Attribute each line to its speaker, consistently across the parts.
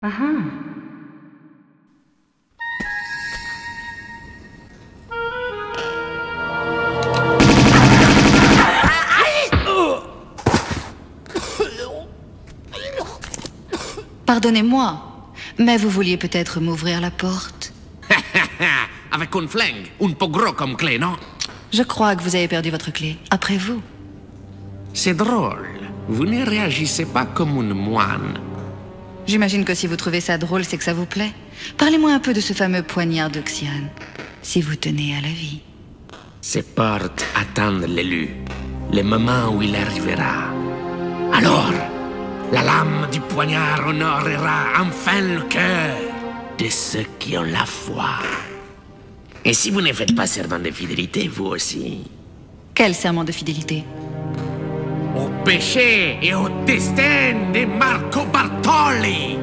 Speaker 1: Ah ah.
Speaker 2: Pardonnez-moi, mais vous vouliez peut-être m'ouvrir la porte.
Speaker 3: Avec un flingue, un peu gros comme clé, non?
Speaker 2: Je crois que vous avez perdu votre clé. Après vous.
Speaker 3: C'est drôle. Vous ne réagissez pas comme une moine.
Speaker 2: J'imagine que si vous trouvez ça drôle, c'est que ça vous plaît. Parlez-moi un peu de ce fameux poignard d'Oxiane, si vous tenez à la vie.
Speaker 3: Ces portes attendent l'élu, le moment où il arrivera. Alors, la lame du poignard honorera enfin le cœur de ceux qui ont la foi. Et si vous ne faites pas serment de fidélité, vous aussi?
Speaker 2: Quel serment de fidélité?
Speaker 3: Au péché et au destin de Marco Bartoli!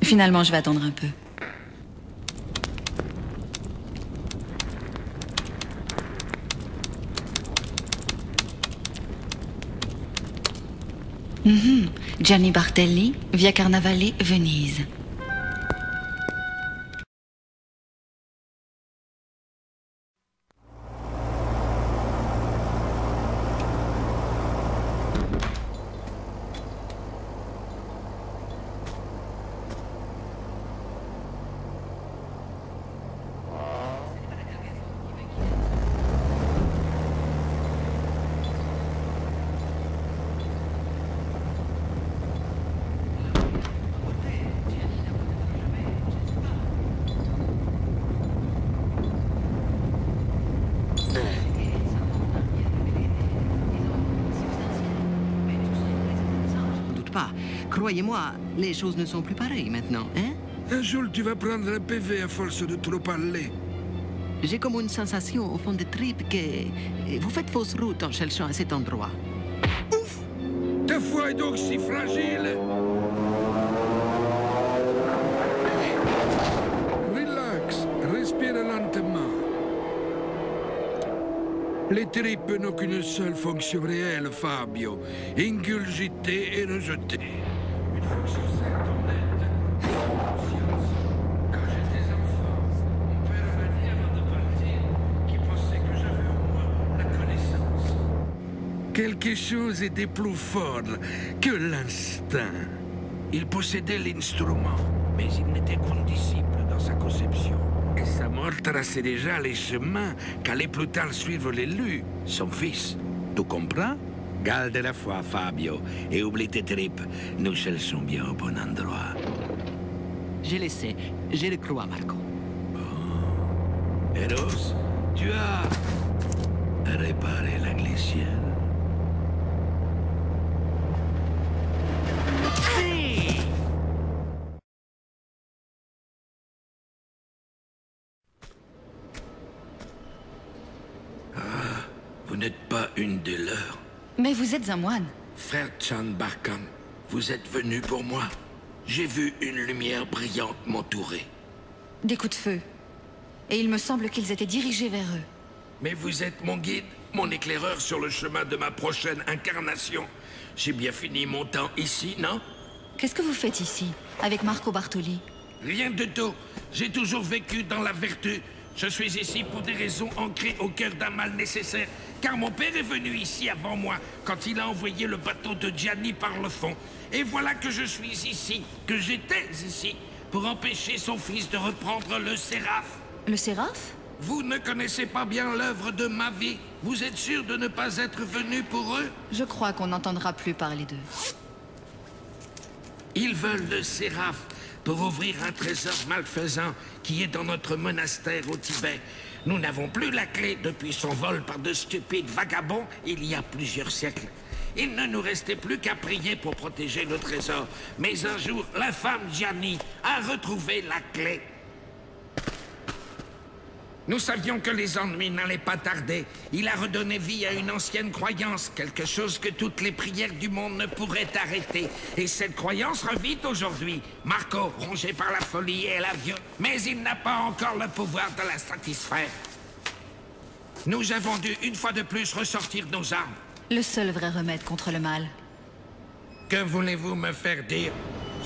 Speaker 2: Finalement, je vais attendre un peu. Gianni Bartelli, via Carnavalet, Venise.
Speaker 4: Croyez-moi, les choses ne sont plus pareilles maintenant, hein?
Speaker 5: Un jour, tu vas prendre un PV à force de trop parler.
Speaker 4: J'ai comme une sensation au fond des tripes que vous faites fausse route en cherchant à cet endroit.
Speaker 5: Ouf! Ta foi est donc si fragile! Relax, respire lentement. Les tripes n'ont qu'une seule fonction réelle, Fabio. Ingurgiter et rejeter. Une fonction certes honnête. Conscience. Quand j'étais enfant, mon père m'a dit avant de partir qu'il pensait que j'avais en moi la connaissance. Quelque chose était plus fort que l'instinct. Il possédait l'instrument, mais il n'était qu'un disciple dans sa conception. Et sa mort traçait déjà les chemins qu'allait plus tard suivre l'élu, son fils. Tu comprends? Garde la foi, Fabio, et oublie tes tripes. Nous cherchons bien au bon endroit.
Speaker 4: Je le sais, je le crois, Marco.
Speaker 5: Bon. Eros, tu as réparé la glissière. Vous n'êtes pas une des leurs.
Speaker 2: Mais vous êtes un moine.
Speaker 5: Frère Chan Barkam, vous êtes venu pour moi. J'ai vu une lumière brillante m'entourer.
Speaker 2: Des coups de feu. Et il me semble qu'ils étaient dirigés vers eux.
Speaker 5: Mais vous êtes mon guide, mon éclaireur sur le chemin de ma prochaine incarnation. J'ai bien fini mon temps ici, non?
Speaker 2: Qu'est-ce que vous faites ici, avec Marco Bartoli?
Speaker 5: Rien de tout. J'ai toujours vécu dans la vertu. Je suis ici pour des raisons ancrées au cœur d'un mal nécessaire. Car mon père est venu ici avant moi, quand il a envoyé le bateau de Gianni par le fond. Et voilà que je suis ici, que j'étais ici, pour empêcher son fils de reprendre le Séraphe.
Speaker 2: Le Séraphe?
Speaker 5: Vous ne connaissez pas bien l'œuvre de ma vie. Vous êtes sûr de ne pas être venu pour eux?
Speaker 2: Je crois qu'on n'entendra plus parler d'eux.
Speaker 5: Ils veulent le Séraphe pour ouvrir un trésor malfaisant qui est dans notre monastère au Tibet. Nous n'avons plus la clé depuis son vol par de stupides vagabonds il y a plusieurs siècles. Il ne nous restait plus qu'à prier pour protéger le trésor. Mais un jour, l'infâme Gianni a retrouvé la clé. Nous savions que les ennuis n'allaient pas tarder. Il a redonné vie à une ancienne croyance, quelque chose que toutes les prières du monde ne pourraient arrêter. Et cette croyance revit aujourd'hui. Marco, rongé par la folie et la violence, mais il n'a pas encore le pouvoir de la satisfaire. Nous avons dû, une fois de plus, ressortir nos armes.
Speaker 2: Le seul vrai remède contre le mal.
Speaker 5: Que voulez-vous me faire dire?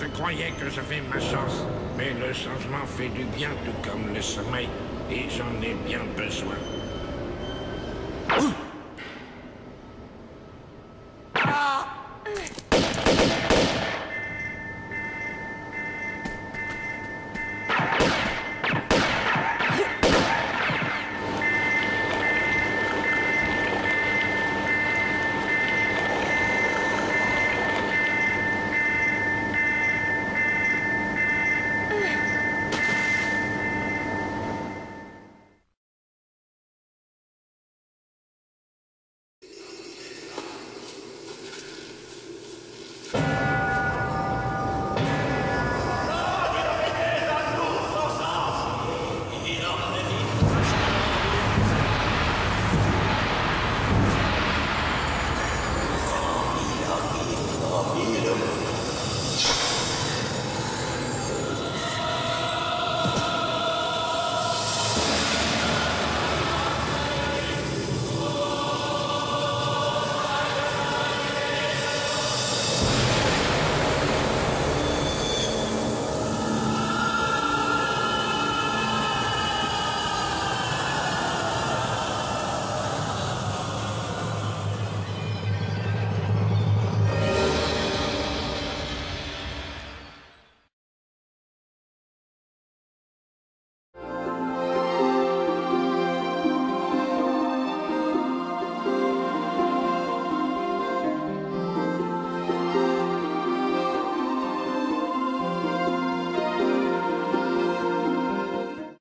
Speaker 5: Je croyais que j'avais ma chance, mais le changement fait du bien, tout comme le sommeil, et j'en ai bien besoin.